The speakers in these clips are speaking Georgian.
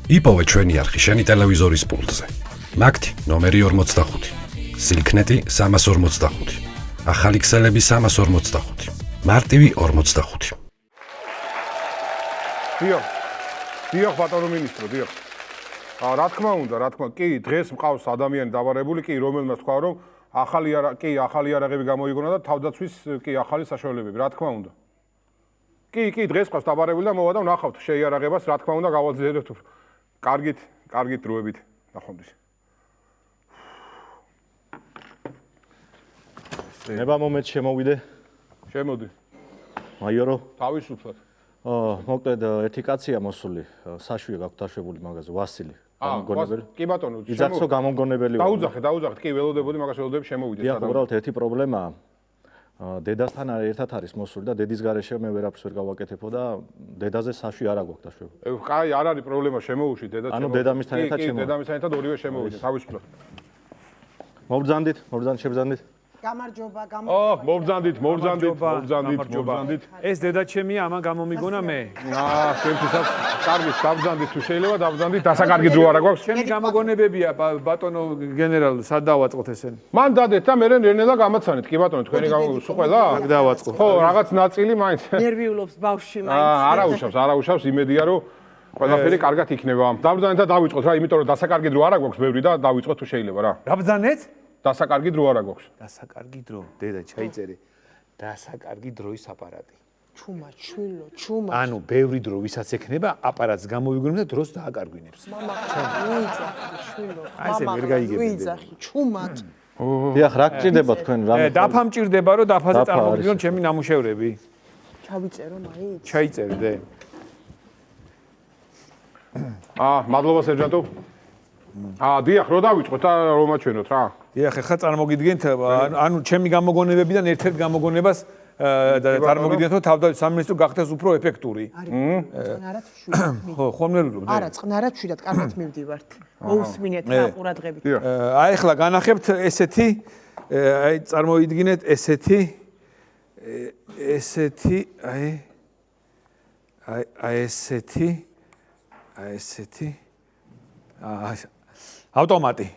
იპოვე ჩვენი არხი შენი ტელევიზორის პულტზე. მაგთი ნომერი 45, სილქნეტი 345, ახალი ქსელები 345, მარტივი 45. დიახ, ბატონო მინისტრო, დიახ. რა თქმა უნდა, კი, დღეს მყავს ადამიანი დავარებული, კი, რომელმაც თქვა, რომ ახალი იარაღები გამოიგონა და თავდაცვის კი ახალი საშუალებები, რა თქმა უნდა. კი, დღეს ყავს დავარებული და მოვა და ვნახავთ შეიარაღებას, რა თქმა უნდა, გავაძლიერებთ. კარგით დროებით ნახვამდის. ნება მომენტ შემოვიდე. შემოდი. მაიორო. თავისუფლად. მოკლედ ერთი კაცია მოსული, საშვია გაქვთ დაშვებული მაგაზე, ვასილი. გამოგონებელი. კი ბატონო, იძახსო გამოგონებელი. დაუძახეთ, კი ველოდებოდი, მაგას ველოდები შემოვიდეთ. დიახ, უბრალოდ ერთი პრობლემაა. დედასთან ერთად არის მოსული და დედის გარეშე მე ვერაფერს ვერ გავაკეთებო და დედაზე საშვი არ აგვაქვს დაშვებული. კაი, არ არის პრობლემა, შემოუშვით დედას. ანუ დედამისთან ერთად შემოვიდეთ. კი, დედამისთან ერთად ორივე შემოვიდეთ, თავისუფლად. მობრძანდით, შებრძანდით. გამარჯობა. მობრძანდით. ეს დედა ჩემია, ამან გამომიგონა მე. ჩემთვისაც კარგით, დავბრძანდით თუ შეიძლება, დავბრძანდით, დასაკარგი დრო არა გვაქვს. ჩემი გამოგონებებია, ბატონო გენერალ, სად დავაწყოთ ესენი? მან დადეთ და მე რენელა გამაცანით, კი ბატონო, თქვენი გამოგონებები ყველა? აქ დავაწყო. ხო, რაღაც ნაწილი მაინც. ნერვიულობს ბავშვი მაინც. არა უშავს, იმედია რომ ყველაფერი კარგად იქნება. დავბრძანდით და დავიწყოთ რა, იმიტომ რომ დასაკარგი დრო არა გვაქვს ბევრი და დავიწყოთ თუ შეიძლება რა. დაბრძანეთ? დასაკარგი დრო არა გვაქვს. დასაკარგი დრო, დედა ჩაიწერე. დასაკარგი დროის აპარატი. ჩუმა. ანუ ბევრი დრო ვისაც ექნება, აპარატს გამოვიგონებ და დროს დააკარგვინებს. მამა, უიძახი, შვილო. აი ესე ვერ გაიგებდი. უიძახი, ჩუმად. დიახ, რა გჭირდება თქვენ რა? დაფა მჭირდება, რომ დაფაზე წარმოგიდგონ ჩემი ნამუშევრები. ჩავიწერო მაინც. ჩაიწერდე. მადლობა სერჟანტო. დიახ, რო დავიწყოთ და რომ აჩვენოთ რა. დიახ, ახლა წარმოგიდგენთ, ანუ ჩემი გამოგონებებიდან ერთ-ერთ გამოგონებას წარმოგიდგენთ, რომ თავდაცვის სამინისტრო გახდეს უფრო ეფექტური. წყნარად შვიდად. ხო, ხოლმე ვიგობ. არა, წყნარად შვიდად, კარგად მივდივართ. მოусმინეთ რა ყურადღებით. აი ახლა განახებთ ესეთი, აი წარმოვიდგინეთ ესეთი, ესეთი ავტომატი.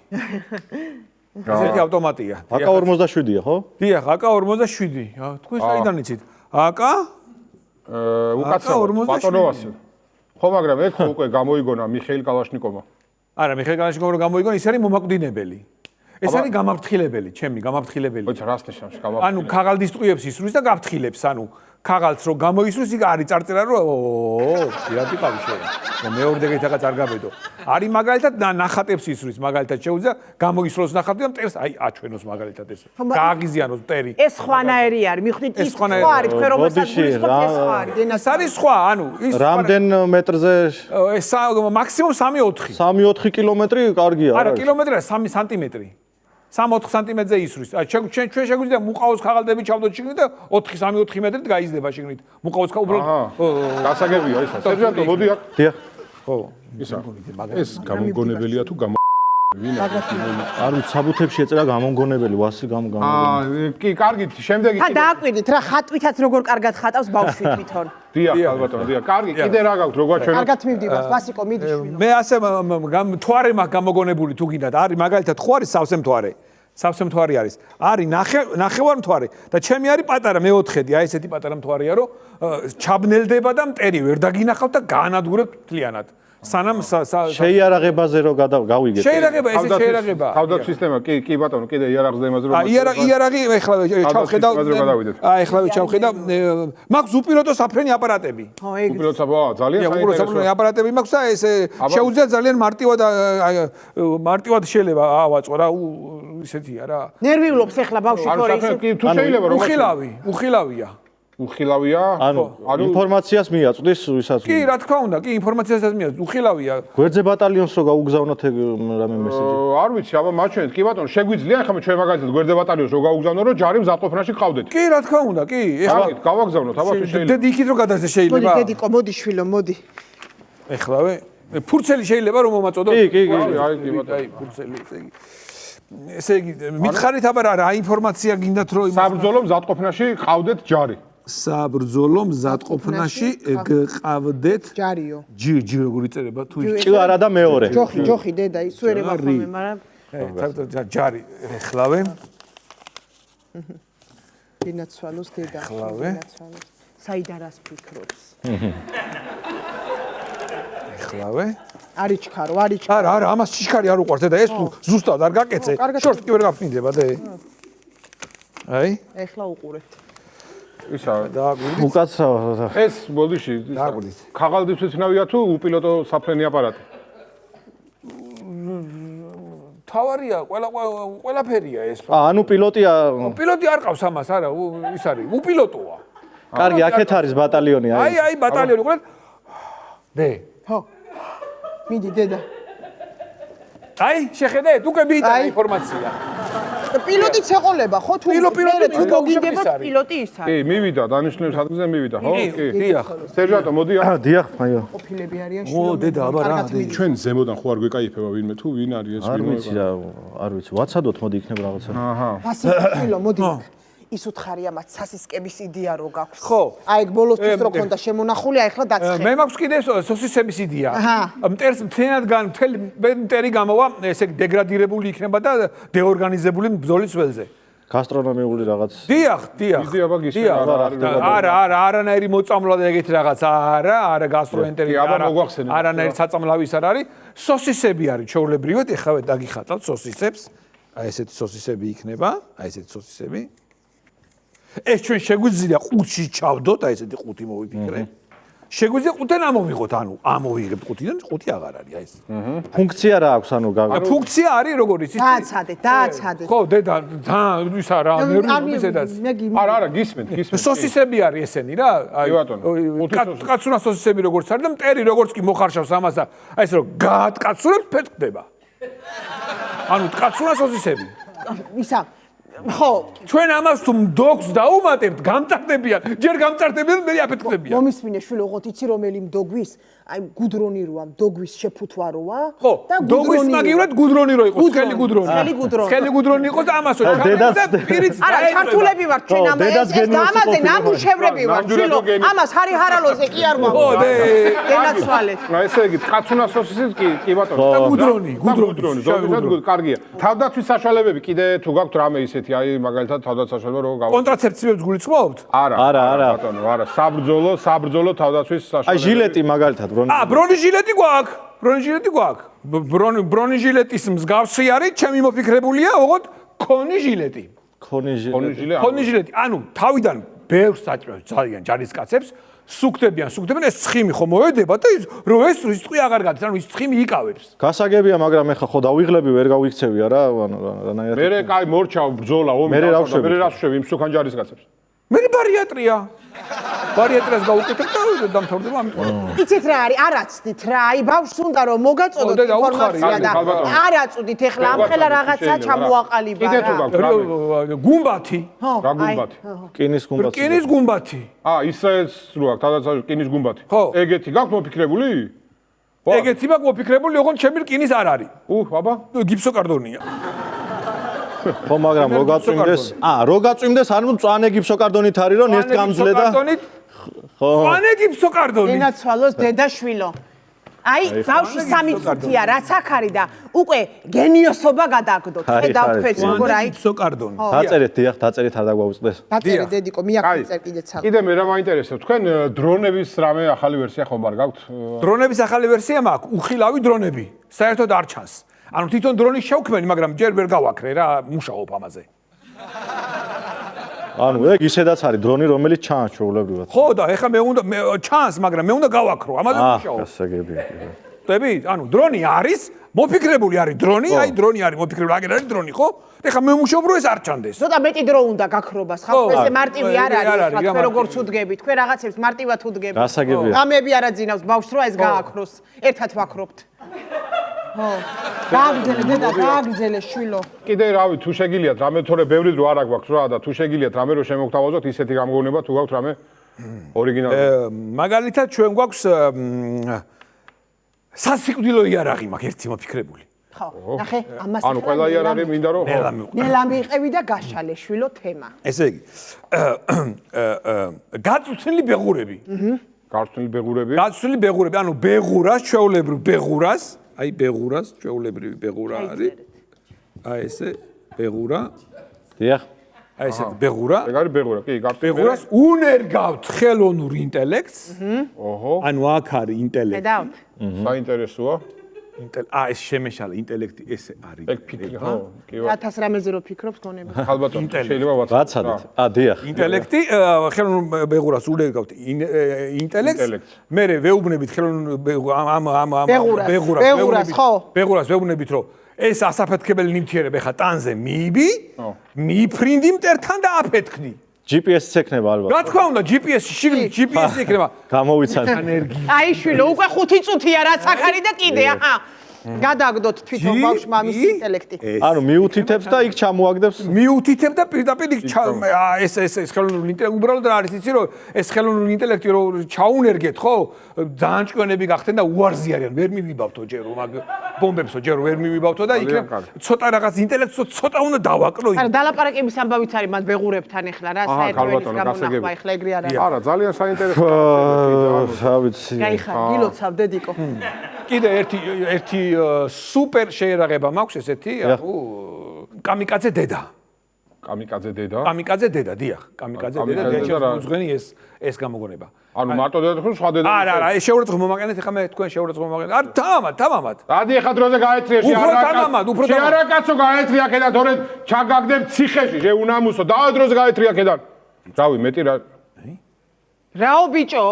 ესეთი ავტომატია. AK-47-ია, ხო? დიახ, AK-47. თქვენ საიდან იცით? AK? უკაცრავად, ბატონო ვასილ. ხო, მაგრამ ეგ ხო უკვე გამოიგონა მიხეილ კალაშნიკოვმა. არა, მიხეილ კალაშნიკოვმა რომ გამოიგონა, ის არის მომაკვდინებელი. ეს არის გამაფრთხილებელი, ჩემი გამაფრთხილებელი. ოჩ რას ნიშნავს გამაფრთხილებელი? ანუ ქაღალდის ტყუებს ისვრის და გაფრთხილებს, ანუ ქაღალდს რო გამოისვრის, იქ არის წარწერა რომ პირადი ყავი შეიძლება. მეორე დეგეთ რაღაც არ გაბედო. არის მაგალითად ნახატებს ისვრის, მაგალითად შეუძლია გამოისროს ნახატი და მტერს აი აჩვენოს მაგალითად ეს. გააღიზიანოს მტერი. ეს სხვანაირი არის, მიხვდით ის სხვა არის, თქვენ რომელსაც გულისხმობთ ეს სხვა არის. ეს არის სხვა, ანუ ის რამდენ მეტრზე? ეს მაქსიმუმ 3-4. 3-4 კილომეტრი კარგია. არა, კილომეტრია 3 სანტიმეტრი. 3-4 სანტიმეტრზე ისვრის. ჩვენ შეგვიძლია მუყაოს ქაღალდები ჩავდოთ შიგნით და 4-3-4 მეტრით გაიზრდება შიგნით. მუყაოს უბრალოდ გასაგებია ისა. სერჟანტო, მოდი აქ. დიახ. ხო. ეს გამოგონებელია თუ არ ვიცი, საბუთებში ეწერა გამოგონებელი, ვასილ გამოგონებელი. კი, კარგით, შემდეგი ხა დააკვირდით რა, ხატვითაც როგორ კარგად ხატავს ბავშვი თვითონ. დიახ, ალბათო, დიახ. კარგი, კიდე რა გაქვთ, როგორ ჩვენო? კარგად მივდივართ, ვასიკო, მიდი შვილო. მე ასე მთვარე მაქვს გამოგონებული თუ გინდათ. არის მაგალითად ხო არის სავსე მთვარე. სავსე მთვარი არის. არის ნახევარ მთვარე და ჩემი არის პატარა მეოთხედი, აი ესეთი პატარა მთვარია, რომ ჩაბნელდება და მტერი ვერ დაგინახავთ და გაანადგურებთ მთლიანად. სანამ შეიარაღებაზე რო გავიგეთ. შეიარაღება, ესე შეიარაღება. თავდაცვის სისტემა, კი ბატონო, კიდე იარაღზე იმაზე რომ იარაღი ეხლა ჩავხედავ. ეხლა ჩავხედავ. მაქვს უპილოტო საფრენი აპარატები. უპილოტო ძალიან საინტერესო აპარატები მაქვს და ეს შეუძლია ძალიან მარტივად შეიძლება ავაწყო რა, ისეთია რა. ნერვიულობს ეხლა ბავშვი თორე ისე. თუ შეიძლება რომ უხილავია. უხილავია? ანუ ინფორმაციას მიაწვდის ვისაც. კი, რა თქმა უნდა, კი, ინფორმაციასაც მიაწვდის, უხილავია. გვერდზე ბატალიონს რო გაუგზავნოთ რამე მესეჯი. არ ვიცი, აბა მაჩვენეთ, კი ბატონო, შეგვიძლია ახლა ჩვენ მაგალითად გვერდზე ბატალიონს რო გაუგზავნო, რომ ჯარი მზადყოფნაში ყავდეთ. კი, რა თქმა უნდა, კი. ეხლა გავაგზავნოთ, აბა თუ შეიძლება. დედი იქით რო გადასცე შეიძლება. მოდი, დედიკო, მოდი შვილო, მოდი. ეხლავე ფურცელი შეიძლება რომ მომაწოდო? კი, კი, კი ბატონო. აი, ფურცელი, ესე იგი მითხარით აბა რა ინფორმაცია გინდათ რომ საბრძოლო მზადყოფნაში ყავდეთ ჯარი. საბრძოლო მზადყოფნაში გყავდეთ ჯარიო. ჯი როგორ იწერება თუ ჭი არა და მეორე. ჯოხი დედა ის ვერ ემახამე, მაგრამ ჯარი ეხლავე გინაცვალოს დედა. ეხლავე საიდარას ფიქრობს. ეხლავე არიჩქარო. არა, ამას ჭიშკარი არ უყვარს და ეს ზუსტად არ გაკეცე. შორტს კი ვერ გაფრინდება და აი, ეხლა უყურებთ. ისა დააგვირდით. უკაცრავ. ეს ბოდიში დააგვირდით. ქაღალდის უცნავია თუ უპილოტო საფრენი აპარატი? თავარია, ყველაფერია ეს. ანუ პილოტია. პილოტი არ ყავს ამას, არა, ის არის, უპილოტოა. კარგი, აქეთ არის ბატალიონი, აი. აი, ბატალიონი, უყურეთ. დე. ხო. მიდი დედა. აი, შეხედეთ, უკვე მიიტანა ინფორმაცია. პილოტიც ეყოლება, ხო თუ პილოტი თუ მოგიდება პილოტი ის კი, არის. მივიდა, დანიშნულების ადგილზე მივიდა, ხო? კი. დიახ. სერჟანტო, მოდი. დიახ, აიო. ყოფილები არიან ო, დედა, აბა რა, დედა. ჩვენ ზემოდან ხო არ გვეკაიფება ვინმე თუ ვინ არის ეს არ ვიცი რა, არ ვიცი. ვაცადოთ, მოდი იქნებ რაღაცა. აჰა. ვასილო, მოდი. ის უთხარია მათ სასისკების იდეა რო გაქვს. ხო. აი ეგ ბოლოსთვის რო ქონდა შემონახული, აი ახლა დაცხე. მე მაქვს კიდე სოსისების იდეა. აჰა. მტერს მთელი მტერი გამოვა, ესე დეგრადირებული იქნება და დეორგანიზებული ბრძოლის ველზე. გასტრონომიული რაღაც. დიახ. იდეა ბაგის არა, არანაირი მოწამლა და ეგეთი რაღაც. არა გასტროენტერი, არანაირი საწამლავის არ არის. სოსისები არის ჩაოლებრივად, ეხავე დაგიხატავთ სოსისებს. აი ესეთი სოსისები იქნება, აი ესეთი სოსისები. ეს ჩვენ შეგვიძლია ყუთში ჩავდოთ, აი ესეთი ყუთი მოვიფიქრე. შეგვიძლია ყუთენ ამოვიღოთ, ანუ ამოვიღებთ ყუთიდან, ყუთი აღარ არის, აი ეს. ფუნქცია რა აქვს, ანუ ფუნქცია არის როგორიც იცი? დააცადეთ. ხო, დედა, ისა რა, ნერვიზედაც. არა, გისმენთ. სოსისები არის ესენი რა, აი კაცურა სოსისები როგორც არის და მტერი როგორც კი მოხარშავს ამას და აი ეს რომ გაატკაცურებს ფეთქდება. ანუ კაცურა სოსისები. ისა ხო, ჩვენ ამას თუ მდოქს დაუმატებთ, გამწარდებიან. ჯერ გამწარდებიან, მე აფეთქდებიან. მომისმინე შვილო, ოღონდ იცი რომელი მდოგვის, აი გუდრონი როა, მდოგვის შეფუთვა როა ხო, მდოგვის მაგივრად გუდრონი რო იყოს, სქელი გუდრონი. სქელი გუდრონი იყოს და ამასო ჩამოს და პირიც არა, ქართულები ვართ ჩვენ ამაზე ნამუშევრები ვართ, შვილო, ამას ჰარი ჰარალოზე კი არ ხო, გენაცვალეთ. ესე იგი, თხაცუნა სოსისიც კი ბატონო. გუდრონი. ზოგადად კარგია. თავდაცვის საშუალებები კიდე თუ გაქვთ რამე ისეთი, აი მაგალითად თავდაცვის საშუალება რო გავა. კონტრაცეფციებს გულისხმობთ? არა. ბატონო, არა. საბრძოლო თავდაცვის საშუალება. აი ჟილეტი მაგალითად ბრონიჟილეტი გვაქვს. ბრონიჟილეტის მსგავსი არის, ჩემი მოფიქრებულია, ოღონდ ქონიჟილეტი. ქონიჟილეტი. ანუ თავიდან ბევრს საჭმევს ძალიან ჯარისკაცებს, სუქდებიან, ეს ცხიმი ხო მოედება და რო ეს რისხვი აღარ გადის, ანუ ის ცხიმი იკავებს. გასაგებია, მაგრამ ეხა ხო დავიღლები ვერ გავიქცევია რა, ანუ რანაირად. მე კაი მორჩავ ბრძოლა ომი და მე რა ვშვები იმ სუქან ჯარისკაცებს. მე ბარიატრია. ბარიატრიას გავუკეთებ და დამთავრდება ამიტომ. იცით რა არის? არაცდით რა, აი ბავშვს უნდა რომ მოგაწოდოთ ინფორმაცია და არაწუდით ეხლა ამხელა რაღაცა ჩამოაყალიბა რა. კიდე თუ გაქვთ რამე? გუმბათი. რა გუმბათი? რკინის გუმბათი. რკინის გუმბათი. ისრაელს რო აქვს თავდაცვის რკინის გუმბათი. ეგეთი გაქვთ მოფიქრებული? ეგეთი მაქვს მოფიქრებული, ოღონდ ჩემი რკინის არ არის. აბა. გიფსოკარდონია. ხო, მაგრამ რო გაწვიმდეს, ანუ მწვანე გიფსოკარდონით არის, რომ ერთ გამძლე და ხო. მწვანე გიფსოკარდონით. გენაცვალოს დედაშვილო. აი, ბავშვი 3 წუთია, რაც აქ არის და უკვე გენიოსობა გადააგდოთ. ხედავთ ფეთს როგორ აი გიფსოკარდონი. დაწერეთ, დიახ, დაწერეთ არ დაგვაუწყდეს. დაწერე დედიკო, მიაქცევ კიდე ცალ. კიდე მე რა მაინტერესებს, თქვენ დრონების რამე ახალი ვერსია ხომ არ გაქვთ? დრონების ახალი ვერსია მაქვს, უხილავი დრონები. საერთოდ არ ჩანს. ანუ თვითონ დრონის შევქმენი, მაგრამ ჯერ ვერ გავაქრე რა, მუშაობ ამაზე. ანუ ეგ ისედაც არის დრონი, რომელიც ჩანს ჩვეულებრივად. ხო და ეხლა მე უნდა ჩანს, მაგრამ მე უნდა გავაქრო, ამაზე მუშაობ. გასაგებია. ხტები? ანუ დრონი არის, მოფიქრებული არის დრონი, აი დრონი არის მოფიქრებული, აგერ არის დრონი, ხო? ეხლა მე მუშაობ რომ ეს არ ჩანდეს. ცოტა მეტი დრო უნდა გაქრობას, ხალხო ესე მარტივი არ არის, თქვენ როგორც უდგები, თქვენ რაღაცებს მარტივად უდგები. გასაგებია. გამები არაძინავს ბავშვს რომ ეს გააქროს, ერთად ვაქრობთ. ხო. გააგრძელე დედა, გააგრძელე შვილო. კიდე რავი, თუ შეგიძლიათ რამე თორე ბევრი დრო არ აქვს რა და თუ შეგიძლიათ რამე რომ შემოგთავაზოთ ისეთი გამოგონება თუ გაქვთ რამე ორიგინალი. მაგალითად ჩვენ გვაქვს სასიკვდილო იარაღი მაქვს ერთი მოფიქრებული. ხო, ნახე, ამას ანუ ყველა იარაღი მინდა რომ ნელა მიიყევი და გაშალეშვილო თემა. ესე იგი, გაწვრთნილი ბეღურები. გაწვრთნილი ბეღურები. გაწვრთნილი ბეღურები, ანუ ბეღურას, ჩვეულებრივ ბეღურას, აი ბეღურას, ჩვეულებრივი ბეღურა არის. აი ესე ბეღურა. დიახ. აი ესე ბეღურა. ეგ არის ბეღურა, კი, გაწვრთნილი. ბეღურას უნერგავთ ხელოვნურ ინტელექტს. ოჰო. ანუ აქ არის ინტელექტი. ხედავთ? საინტერესოა. ეს შემეშალა ინტელექტი ესე არის. ეგ ფიქრი ხო? კი, 1000 რამეზე რო ფიქრობს გონება. ალბათ შეიძლება ვაცადეთ. დიახ. ინტელექტი ხელოვნურ ბეღურას უნერგავთ ინტელექტს. მე ვეუბნებით ხელოვნურ ბეღურას, ხო? ბეღურას ვეუბნებით რომ ეს ასაფეთქებელი ნივთიერება ხა ტანზე მიიბი, მიიფრინდი მტერთან და აფეთქდი. GPS-ს ექნება ალბათ. რა თქმა უნდა, GPS-ში შიგნით GPS-ი ექნება. გამოვიცანთ. ენერგია. აი შვილო, უკვე 5 წუთია რაც აქ არის და კიდე აჰა. გადაგდოთ თვითონ ბავშვმა ამის ინტელექტი. ანუ მიუთითებს და იქ ჩამოაგდებს. მიუთითებ და პირდაპირ ეს ხელოვნური ინტელექტი უბრალოდ რა არის იცი რომ ეს ხელოვნური ინტელექტი რო ჩაუნერგეთ ხო ძალიან ჭკვიანები გახდნენ და უარზი არიან ვერ მივიბავთო ჯერ რომ მაგ ბომბებსო ჯერ ვერ მივიბავთო და იქ ცოტა რაღაც ინტელექტსო ცოტა უნდა დავაკრო. არა დალაპარაკების ამბავიც არის მათ ბეღურებთან ახლა რა საერთოდ გამონახვა ახლა ეგრე არა. არა, ძალიან საინტერესო. რა ვიცი. გაიხარ, გილოცავ დედიკო. კიდე ერთი სუპერ შეერაღება მაქვს ესეთი, ანუ კამიკაძე დედა. კამიკაძე დედა? კამიკაძე დედა, დიახ, კამიკაძე დედა, ძღვენი ეს გამოგონება. ანუ მარტო დედა ხო სხვა დედა? არა, ეს შეურაცხყოფა მომაკენეთ, ეხლა მე თქვენ შეურაცხყოფა მომაკენეთ. არა, თამამად. დადი ეხლა დროზე გაეთრია შეარა კაცო გაეთრია აქედან თორე ჩაგაგდებ ციხეში შეუნამუსო და დროზე გაეთრია აქედან. რავი, მეტი რა. რაო ბიჭო?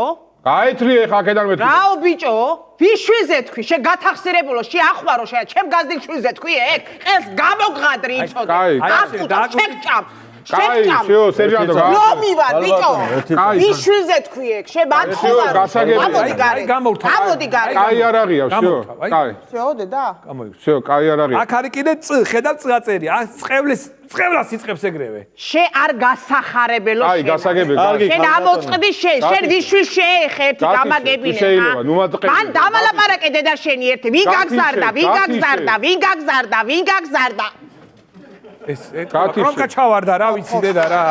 გაეთრია ეხლა აქედან მეტი. რაო ბიჭო? ვიშვიზე თქვი, შე გათახსირებულო, შე ახواро, შე ჩემ გაზდილ შვიზე თქვი ეგ, ყელს გამოგღადრი იცოდე. შეკჭამ. კაი, შეო, სერჟანტო, ლომივარ, ბიჭო. ვიშვიზე თქვი ეგ, შე მათხოვარ. გამოდი გარე. კაი არაღია, შეო. კაი. შეო, დედა. შეო, კაი არაღია. აქ არის კიდე ხედავ წაწერი, წყევლას იწყებს ეგრევე. შე არ გასახარებელო შენ. აი, გასაგებია. შენ ამოწყდი შენ ვიშვის შეეხე ერთი გამაგებინე. შეიძლება, ნუ მატყე. მან დამალაპარაკე დედა შენი ერთი, ვინ გაგზარდა. ეს რომ გაჩავარდა რა ვიცი დედა რა.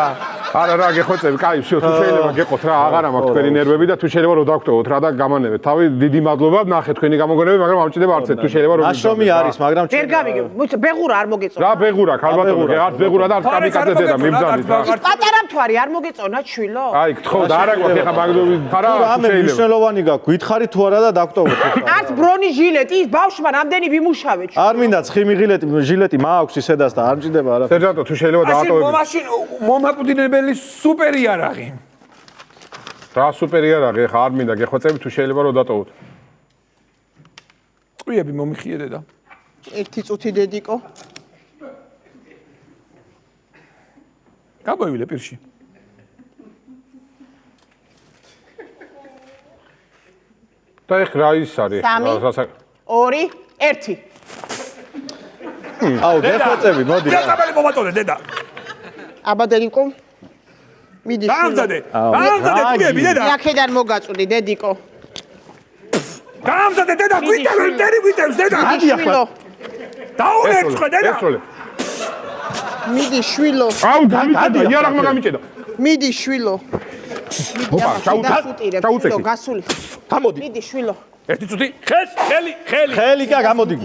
არა რა გეხოცები, კაი, შეო, თუ შეიძლება გეყოთ რა, აღარა მაქვს თქვენი ნერვები და თუ შეიძლება რომ დავგვტოვოთ რა და გამანებეთ. თავი დიდი მადლობა, ნახეთ თქვენი გამოგონებები, მაგრამ ამჭირდება არც ერთ, თუ შეიძლება რომ ნაშრომი არის, მაგრამ ვერ გამიგებ. ბეღურა არ მოგეწონა. რა ბეღურა, ალბათო, არც ბეღურა და არც კამიკაძე დედა მიბძანით რა. პატარა მთვარი არ მოგეწონა ჩვილო? აი, გთხოვდა, არა გვაქვს ეხა მაგდობი ხარა, რამე მნიშვნელოვანი გაქვს, გითხარი თუ არა და დავტოვოთ. არც ბრონი ჟილეტი, ის ბავშვმა რამდენი ვიმუშავე ჩვილო. არ მინდა ცხიმი ჟილეტი მაქვს ისედაც და არ მჭირდება არა. სერჟანტო, თუ შეიძლება დაატოვებინო. მაშინ მომაკვდინებელი სუპერი არაღი. რა სუპერი არაღი, ეხა არ მინდა გეხვეწები, თუ შეიძლება რომ დატოვოთ. წვიები მომიხიე დედა. 1 წუთი დედიკო. გამოვივლე პირში. და ეხლა რა ის არის? 2 1 აუ, გეხვეწები, მოდი. დედაბალი მომაწოდე დედა. აბა დედიკო. მიდი. გამზადე წვიები დედა. აქედან მოგაწვდი დედიკო. გამზადე დედა, გვიტევს დედა. მიდი ახლა. დაუნერცხე დედა. მიდი შვილო. აუ, გამიწედა, იარაღმა გამიწედა. მიდი შვილო. ოპა, ჩაუწე. გასული. გამოდი. მიდი შვილო. 1 წუთი, ხელი. ხელიკა გამოდი.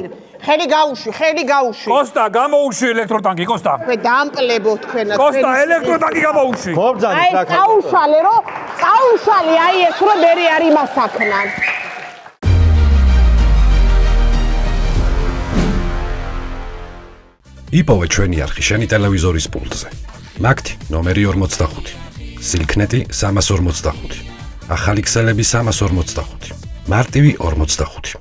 ხელი გაუშვი. კოსტა, გამოუშვი ელექტროტანკი, კოსტა. თქვენ დაამპლებო თქვენად. კოსტა, ელექტროტანკი გამოუშვი. მობძანეთ რა. წაუშალე, აი ეს რომ მერი არ იმასაქნან. იპოვე ჩვენი არხი შენი ტელევიზორის პულტზე. მაგთი ნომერი 45. სილქნეტი 345. ახალი ქსელები 345. მარტივი 45.